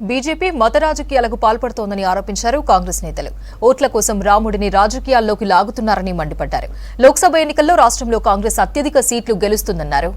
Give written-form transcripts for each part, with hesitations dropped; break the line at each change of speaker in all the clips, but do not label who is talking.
BJP మత రాజకీయాలకు పాల్పడుతోందని ఆరోపించారు కాంగ్రెస్ నేతలు. ఓట్ల కోసం రాముడిని రాజకీయాల్లోకి లాగుతున్నారని మండిపడ్డారు. లోక్సభ ఎన్నికల్లో రాష్ట్రంలో కాంగ్రెస్ అత్యధిక సీట్లు గెలుస్తుందన్నారు.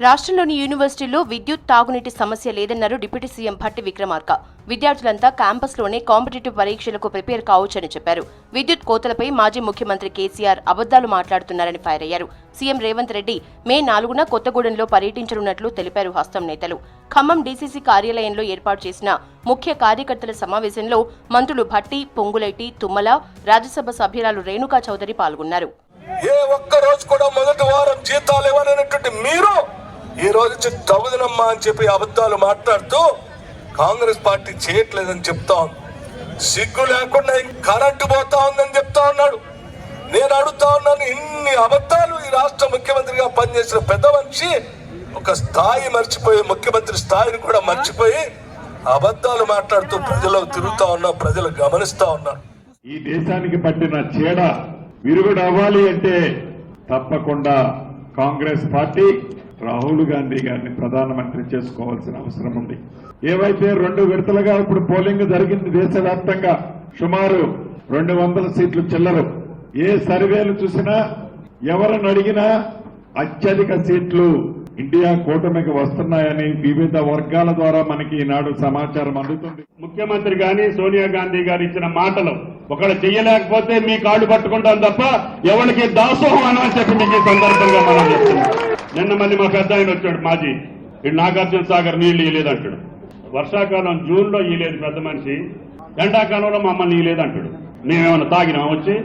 రాష్ట్రంలోని యూనివర్సిటీల్లో విద్యుత్ తాగునీటి సమస్య లేదన్నారు డిప్యూటీ సీఎం భట్టి విక్రమార్క. విద్యార్థులంతా క్యాంపస్లోనే కాంపిటేటివ్ పరీక్షలకు ప్రిపేర్ కావచ్చని చెప్పారు. విద్యుత్ కోతలపై మాజీ ముఖ్యమంత్రి కేసీఆర్ అబద్దాలు మాట్లాడుతున్నారని ఫైర్ అయ్యారు. సీఎం రేవంత్ రెడ్డి మే 4న కొత్తగూడెంలో పర్యటించనున్నట్లు తెలిపారు హస్తం నేతలు. ఖమ్మం డీసీసీ కార్యాలయంలో ఏర్పాటు చేసిన ముఖ్య కార్యకర్తల సమావేశంలో మంత్రులు భట్టి, పొంగులేటి, తుమ్మల, రాజ్యసభ సభ్యురాలు రేణుకా చౌదరి పాల్గొన్నారు.
ఏ ఒక్క రోజు కూడా మొదటి వారం జీతాలు ఇవ్వనటువంటి మీరు ఈ రోజు తగుదనమ్మా అని చెప్పి అబద్ధాలు మాట్లాడుతూ కాంగ్రెస్ పార్టీ చేయట్లేదని చెప్తా ఉంది. సిగ్గు లేకుండా కరెంటు పోతా ఉందని చెప్తా ఉన్నాడు. నేను అడుగుతా ఉన్నాను, ఇన్ని అబద్ధాలు ఈ రాష్ట్ర ముఖ్యమంత్రిగా పనిచేసిన పెద్ద మనిషి ఒక స్థాయి మర్చిపోయి, ముఖ్యమంత్రి స్థాయిని కూడా మర్చిపోయి అబద్ధాలు మాట్లాడుతూ ప్రజలకు తిరుగుతా ఉన్నా, ప్రజలు గమనిస్తా ఉన్నారు.
ఈ దేశానికి పట్టిన చీడ విరుగుడు అవ్వాలి అంటే తప్పకుండా కాంగ్రెస్ పార్టీ రాహుల్ గాంధీ గారిని ప్రధానమంత్రి చేసుకోవాల్సిన అవసరం ఉంది. ఏవైతే 2 విడతలుగా ఇప్పుడు పోలింగ్ జరిగింది దేశవ్యాప్తంగా, సుమారు 200 సీట్లు చిల్లరు. ఏ సర్వేలు చూసినా, ఎవరిని అడిగినా అత్యధిక సీట్లు ఇండియా కూటమికి వస్తున్నాయని వివిధ వర్గాల ద్వారా మనకి ఈనాడు సమాచారం అందుతుంది.
ముఖ్యమంత్రి గాని సోనియా గాంధీ గారు ఇచ్చిన మాటలు ఒకళ్ళు చెయ్యలేకపోతే మీ కాళ్ళు పట్టుకుంటాం తప్ప ఎవరికి దాసోహం అని చెప్పి మీకు ఈ సందర్భంగా మనం చెప్తున్నాం. నిన్న మళ్ళీ మా పెద్ద ఆయన వచ్చాడు మాజీ, ఇటు నాగార్జున సాగర్ నీళ్లు ఇయ్యలేదంటాడు. వర్షాకాలం జూన్లో ఇయ్యలేదు పెద్ద మనిషి, ఎండాకాలంలో మమ్మల్ని ఇయ్యలేదంటాడు. మేమేమన్నా తాగినా వచ్చి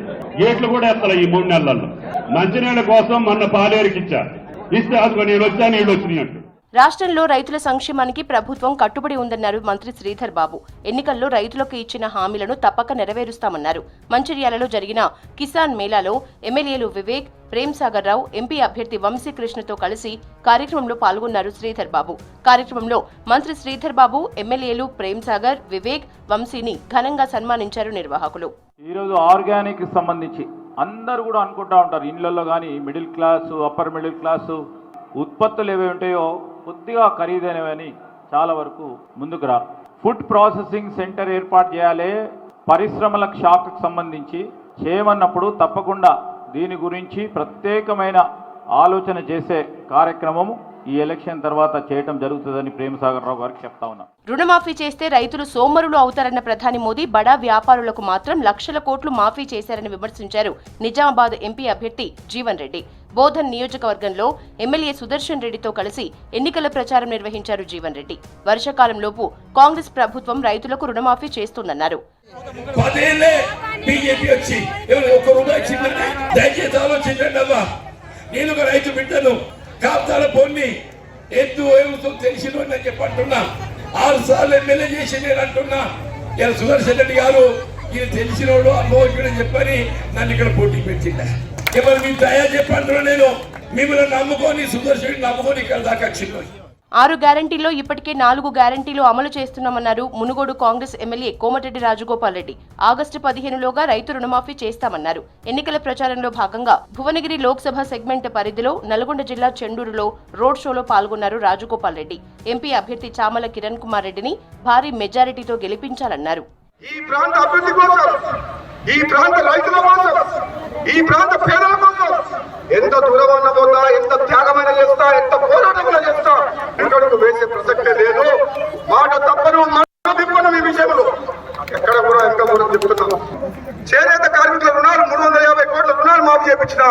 గేట్లు కూడా ఎత్తలే ఈ 3 నెలల్లో. మంచినీళ్ళ కోసం మొన్న పాలేరుకి ఇస్తే అదిగో నేను వచ్చా, నీళ్ళు వచ్చినాయి అంటాడు.
రాష్ట్రంలో రైతుల సంక్షేమానికి ప్రభుత్వం కట్టుబడి ఉందన్నారు మంత్రి శ్రీధర్ బాబు. ఎన్నికల్లో రైతులకు ఇచ్చిన హామీలను తప్పక నెరవేరుస్తామన్నారు. మంచిర్యాలలో జరిగిన కిసాన్ మేళాలో ఎమ్మెల్యేలు వివేక్, ప్రేమ్సాగర్ రావు, ఎంపీ అభ్యర్థి వంశీకృష్ణతో కలిసి కార్యక్రమంలో పాల్గొన్నారు శ్రీధర్ బాబు. కార్యక్రమంలో మంత్రి శ్రీధర్ బాబు, ఎమ్మెల్యేలు ప్రేమ్సాగర్, వివేక్, వంశీని ఘనంగా సన్మానించారు నిర్వాహకులు.
ఈరోజు ఆర్గానిక్ సంబంధించి అందరూ కూడా అనుకుంటా ఉంటారు, ఇళ్లలో కానీ middle class, upper middle class ఉత్పత్తులు ఏవి ఉంటాయో కొద్దిగా ఖరీదైనవని చాలా వరకు ముందుకు రారు. ఫుడ్ ప్రాసెసింగ్ సెంటర్ ఏర్పాటు చేయాలి, పరిశ్రమల శాఖకు సంబంధించి చేయమన్నప్పుడు తప్పకుండా దీని గురించి ప్రత్యేకమైన ఆలోచన చేసే కార్యక్రమం ఈ ఎలక్షన్ తర్వాత చేయడం జరుగుతుందని ప్రేమసాగర్ రావు గారికి చెప్తా ఉన్నా.
రుణమాఫీ చేస్తే రైతులు సోమరులు అవుతారన్న ప్రధాని మోదీ బడా వ్యాపారులకు మాత్రం లక్షల కోట్లు మాఫీ చేశారని విమర్శించారు నిజామాబాద్ ఎంపీ అభ్యర్థి జీవన్ రెడ్డి. బోధన్ నియోజకవర్గంలో ఎమ్మెల్యే సుదర్శన్ రెడ్డితో కలిసి ఎన్నికల ప్రచారం నిర్వహించారు జీవన్ రెడ్డి. వర్షాకాలంలోపు కాంగ్రెస్ ప్రభుత్వం రైతులకు రుణమాఫీ చేస్తుందన్నారు.
రైతు బిడ్డను కాపుతాల పొన్ని ఎద్దు తెలిసిన అని చెప్పంటున్నా, 6 సార్లు ఎమ్మెల్యే చేసి నేను అంటున్నా. ఇలా సుదర్శన్ రెడ్డి గారు ఈయన తెలిసినోడు, అనుభవించడం చెప్పని నన్ను ఇక్కడ పోటీ పెట్టిందా. ఎవరు మీ దయా చెప్పంటున్నా, నేను మిమ్మల్ని నమ్ముకొని సుదర్శన్ రెడ్డి నమ్ముకొని ఇక్కడ దాకా వచ్చింది.
6 గ్యారంటీల్లో ఇప్పటికే 4 గ్యారంటీలు అమలు చేస్తున్నామన్నారు మునుగోడు కాంగ్రెస్ ఎమ్మెల్యే కోమటిరెడ్డి రాజగోపాల్ రెడ్డి. ఆగస్టు 15లోగా రైతు రుణమాఫీ చేస్తామన్నారు. ఎన్నికల ప్రచారంలో భాగంగా భువనగిరి లోక్సభ సెగ్మెంట్ పరిధిలో నల్గొండ జిల్లా చెండూరులో రోడ్ షోలో పాల్గొన్నారు రాజగోపాల్ రెడ్డి. ఎంపీ అభ్యర్థి చామల కిరణ్ కుమార్ రెడ్డిని భారీ మెజారిటీతో గెలిపించాలన్నారు.
ఈ ప్రాంత అభివృద్ధి కోసం, ఈ ప్రాంత రైతుల కోసం, ఈ ప్రాంత పేదల కోసం ఎంత దూరం అన్న పోతా, ఎంత త్యాగమైన చేస్తా, ఎంత పోరాటమైనా చేస్తా, ఎక్కడకు వేసే ప్రసక్తే లేదు. మాట తప్పను, మాట తిప్పను. ఈ విషయంలో ఎక్కడ కూడా ఎంత దూరం తిప్పుతున్నాం. చేనేత కార్మికుల రుణాలు 350 కోట్ల రుణాలు మాఫీ చేయించిన,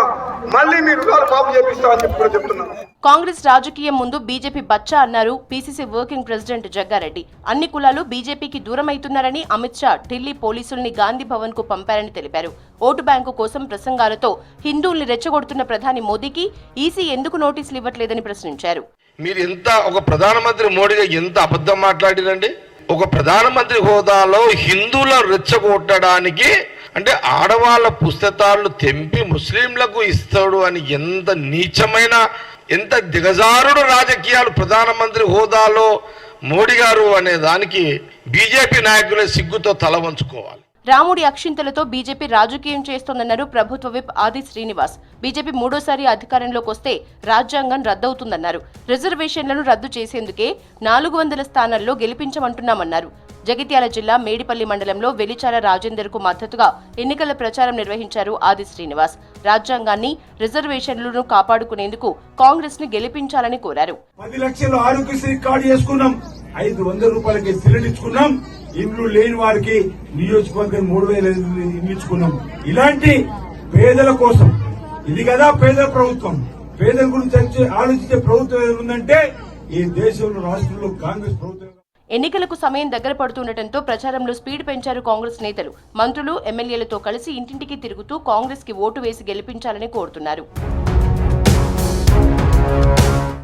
మళ్ళీ మీ రుణాలు మాఫీ చేపిస్తా అని చెప్పి చెప్తున్నాం.
కాంగ్రెస్ రాజకీయం ముందు బీజేపీ బచ్చా అన్నారు పీసీసీ వర్కింగ్ ప్రెసిడెంట్ జగ్గారెడ్డి. అన్ని కులాలు బీజేపీకి దూరమైతున్నారని అమిత్ షా ఢిల్లీ పోలీసుల్ని గాంధీ భవన్ కు పంపారని తెలిపారు. ఓటు బ్యాంకు కోసం ప్రసంగాలతో హిందువుల్ని రెచ్చగొడుతున్న ప్రధాని మోదీకి ఈసీ ఎందుకు నోటీసులు ఇవ్వట్లేదని ప్రశ్నించారు.
మీరు ఎంత ఒక ప్రధానమంత్రి మోడీగా ఎంత అబద్ధం మాట్లాడిరండి. ఒక ప్రధానమంత్రి హోదాలో హిందువులను రెచ్చగొట్టడానికి, అంటే ఆడవాళ్ళ పుస్తకాలను తెంపి ముస్లింలకు ఇస్తాడు అని ఎంత నీచమైన, ఎంత దిగజారుడు రాజకీయాలు ప్రధానమంత్రి హోదాలో మోడీ గారు అనే దానికి బీజేపీ నాయకులే సిగ్గుతో తల వంచుకోవాలి.
రాముడి అక్షింతలతో బీజేపీ రాజకీయం చేస్తోందన్నారు ప్రభుత్వ విప్ ఆది శ్రీనివాస్. బీజేపీ మూడోసారి అధికారంలోకి వస్తే రాజ్యాంగం రద్దవుతుందన్నారు. రిజర్వేషన్లను రద్దు చేసేందుకే 400 స్థానాల్లో గెలిపించమంటున్నామన్నారు. జగిత్యాల జిల్లా మేడిపల్లి మండలంలో వెలిచాల రాజేందర్ కు మద్దతుగా ఎన్నికల ప్రచారం నిర్వహించారు ఆది శ్రీనివాస్. రాజ్యాంగాన్ని, రిజర్వేషన్లను కాపాడుకునేందుకు కాంగ్రెస్ ని గెలిపించాలని కోరారు.
10 లక్షలు ఆరోగ్యశ్రీ కార్డు చేసుకున్నాం, 500 రూపాయలకి సిలిండర్ ఇచ్చుకున్నాం, ఇల్లు లేని వారికి నియోజకవర్గం 3000 ఇల్లు ఇచ్చుకున్నాం. ఇలాంటి పేదల కోసం ఇది కదా పేదల ప్రభుత్వం. పేదల గురించి ఆలోచించే ప్రభుత్వం ఏముందంటే ఈ దేశంలో రాష్ట్రంలో కాంగ్రెస్ ప్రభుత్వం.
ఎన్నికలకు సమయం దగ్గర పడుతుండటంతో ప్రచారంలో స్పీడ్ పెంచారు కాంగ్రెస్ నేతలు. మంత్రులు, ఎమ్మెల్యేలతో కలిసి ఇంటింటికి తిరుగుతూ కాంగ్రెస్ కి ఓటు వేసి గెలిపించాలని కోరుతున్నారు.